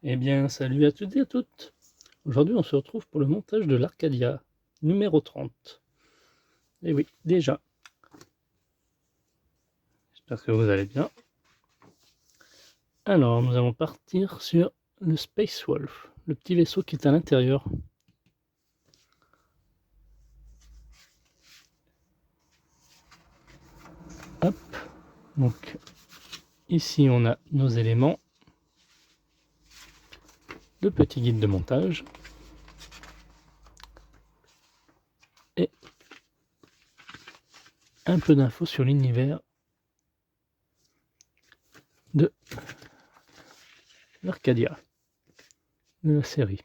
Eh bien, salut à toutes et à toutes. Aujourd'hui, on se retrouve pour le montage de l'Arcadia, numéro 30. Et oui, déjà. J'espère que vous allez bien. Alors, nous allons partir sur le Space Wolf, le petit vaisseau qui est à l'intérieur. Hop. Donc, ici, on a nos éléments. Le petit guide de montage. Et un peu d'infos sur l'univers de l'Arcadia, de la série.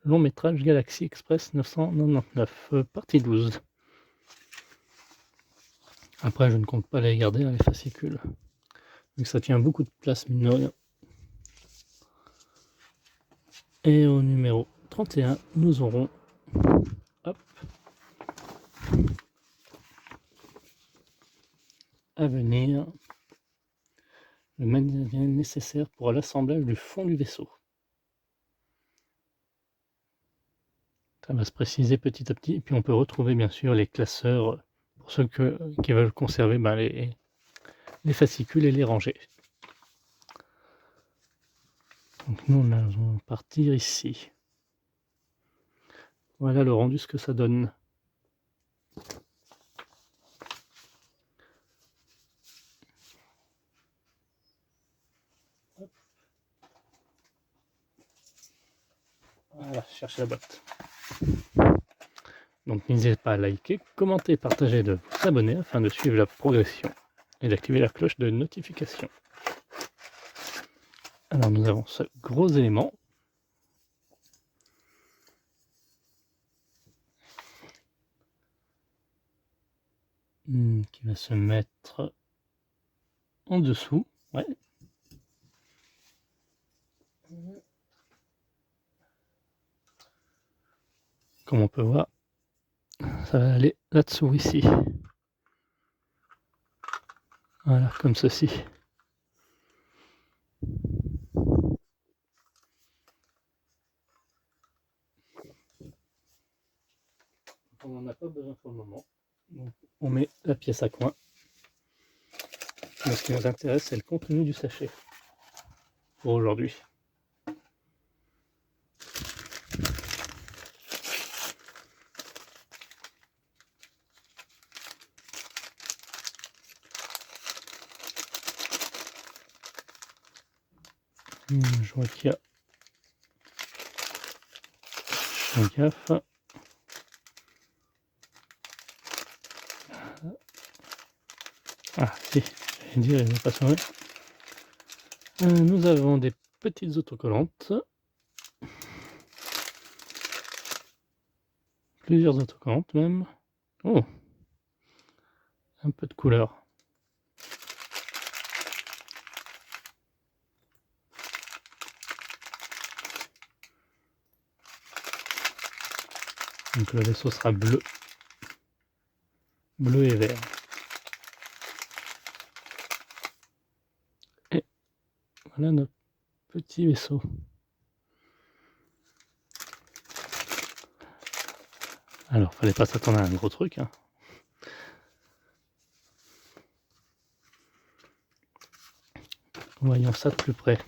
Long métrage Galaxy Express 999, partie 12. Après, je ne compte pas les garder, les fascicules. Donc ça tient beaucoup de place, mine de rien. Et au numéro 31, nous aurons hop, à venir le matériel nécessaire pour l'assemblage du fond du vaisseau. Ça va se préciser petit à petit. Et puis on peut retrouver bien sûr les classeurs pour ceux qui veulent conserver les fascicules et les ranger. Donc nous, on allons partir ici. Voilà le rendu, ce que ça donne. Voilà, cherchez la boîte. Donc n'hésitez pas à liker, commenter, partager, de vous abonner afin de suivre la progression et d'activer la cloche de notification. Alors nous avons ce gros élément. Qui va se mettre en dessous. Ouais. Comme on peut voir, ça va aller là-dessous ici. Voilà, comme ceci. On n'en a pas besoin pour le moment. Donc, on met la pièce à coin. Mais ce qui nous intéresse, c'est le contenu du sachet pour aujourd'hui. Je vois qu'il y a... Fais gaffe. Ah, si, j'allais dire, il ne va pas sauver. Nous avons des petites autocollantes. Plusieurs autocollantes même. Oh, un peu de couleur. Donc le vaisseau sera bleu. Bleu et vert. Et voilà notre petit vaisseau. Alors, fallait pas s'attendre à un gros truc, hein. Voyons ça de plus près.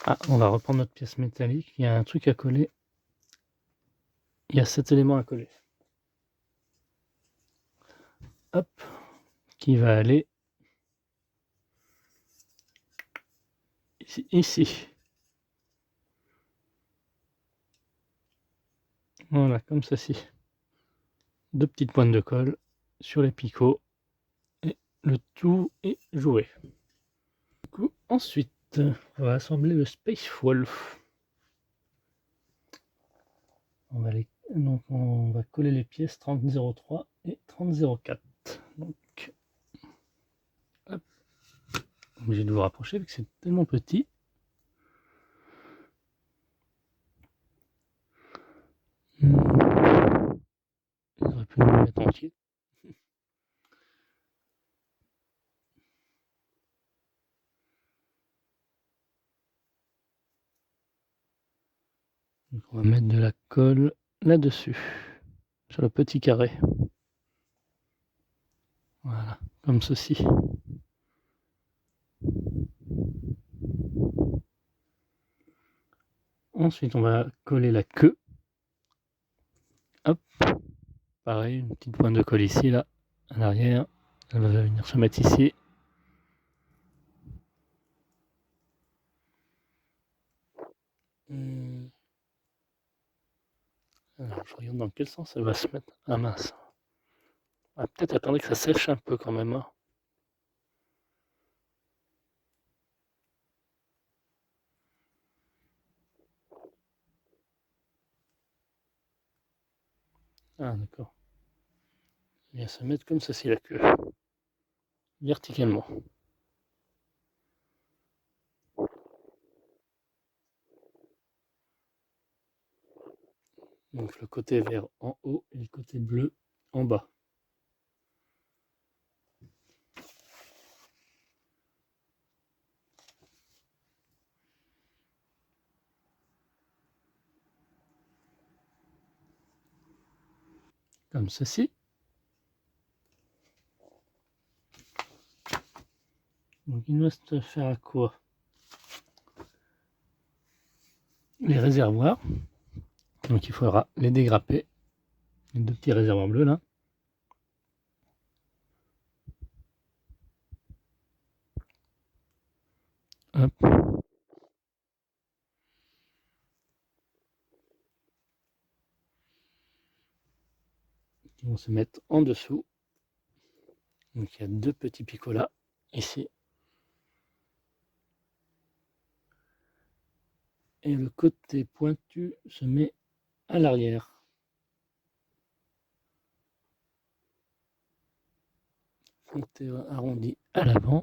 Ah, on va reprendre notre pièce métallique. Il y a un truc à coller. Il y a cet élément à coller. Hop, qui va aller ici. Voilà, comme ceci. Deux petites pointes de colle sur les picots. Et le tout est joué. Du coup, ensuite, on va assembler le Space Wolf. Donc on va coller les pièces 3003 et 3004. Donc, hop. Obligé de vous rapprocher vu que c'est tellement petit. J'aurais pu le mettre entier. Donc on va mettre de la colle là-dessus, sur le petit carré. Voilà, comme ceci. Ensuite, on va coller la queue. Hop, pareil, une petite pointe de colle ici, là, à l'arrière. Elle va venir se mettre ici. Alors, je regarde dans quel sens elle va se mettre. Ah mince. Ah, peut-être attendez que ça sèche un peu quand même. Hein. Ah d'accord. Il va se mettre comme ceci la queue. Verticalement. Donc le côté vert en haut et le côté bleu en bas. Comme ceci. Donc il nous reste faire à quoi? Les réservoirs. Donc il faudra les dégrapper. Les deux petits réservoirs bleus là. Hop. Qui vont se mettre en dessous. Donc il y a deux petits picots là, ici. Et le côté pointu se met à l'arrière. Côté arrondi à l'avant.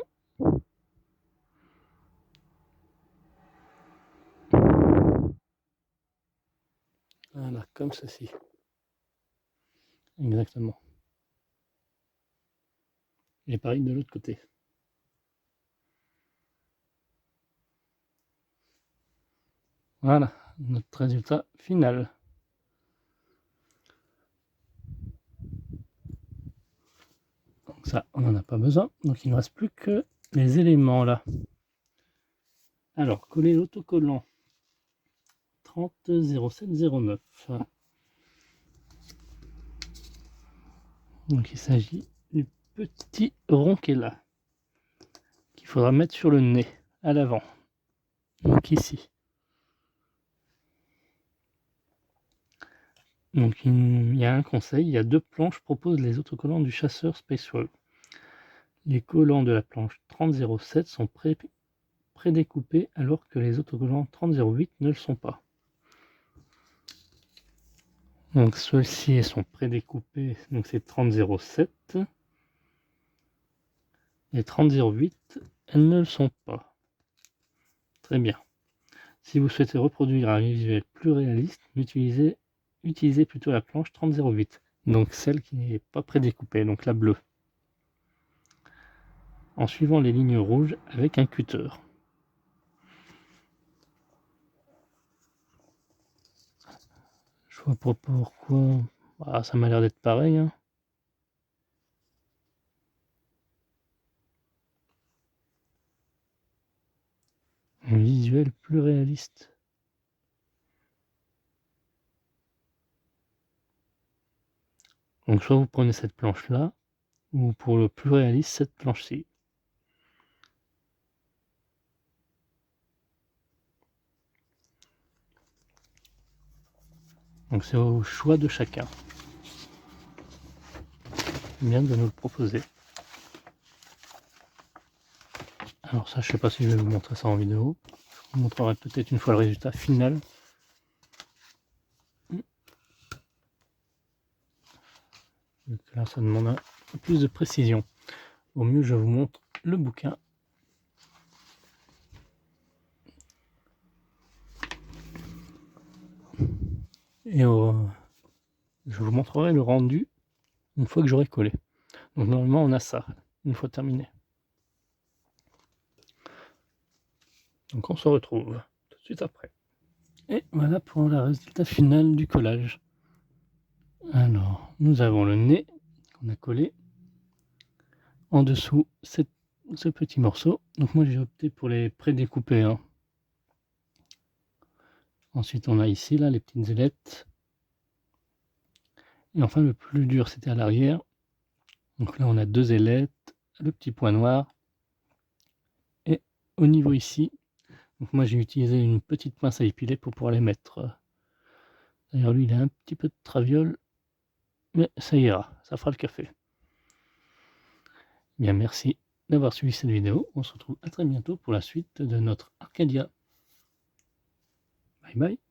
Voilà, comme ceci. Exactement. Et pareil de l'autre côté. Voilà, notre résultat final. Donc ça, on n'en a pas besoin. Donc il ne reste plus que les éléments là. Alors, coller l'autocollant 300709. Donc il s'agit du petit rond qui est là, qu'il faudra mettre sur le nez, à l'avant. Donc ici. Donc il y a un conseil, il y a deux planches proposent les autocollants du chasseur Spacewall. Les collants de la planche 3007 sont prédécoupés alors que les autocollants 3008 ne le sont pas. Donc ceux-ci sont prédécoupés, donc c'est 3007. Les 3008, elles ne le sont pas. Très bien. Si vous souhaitez reproduire un visuel plus réaliste, utilisez plutôt la planche 3008, donc celle qui n'est pas prédécoupée, donc la bleue, en suivant les lignes rouges avec un cutter. Je vois pas pourquoi. Ah, ça m'a l'air d'être pareil. Hein. Un visuel plus réaliste. Donc soit vous prenez cette planche là, ou pour le plus réaliste, cette planche-ci. Donc c'est au choix de chacun. C'est bien de nous le proposer. Alors ça, je sais pas si je vais vous montrer ça en vidéo. Je vous montrerai peut-être une fois le résultat final. Donc là, ça demande un peu plus de précision. Au mieux, je vous montre le bouquin. Et je vous montrerai le rendu une fois que j'aurai collé. Donc normalement, on a ça, une fois terminé. Donc on se retrouve tout de suite après. Et voilà pour le résultat final du collage. Alors, nous avons le nez qu'on a collé. En dessous, ce petit morceau. Donc moi j'ai opté pour les pré-découpés. Hein. Ensuite on a ici là les petites ailettes. Et enfin le plus dur c'était à l'arrière. Donc là on a 2 ailettes, le petit point noir. Et au niveau ici, donc moi j'ai utilisé une petite pince à épiler pour pouvoir les mettre. D'ailleurs lui il a un petit peu de traviole. Mais ça ira, ça fera le café. Bien merci d'avoir suivi cette vidéo. On se retrouve à très bientôt pour la suite de notre Arcadia. Bye bye.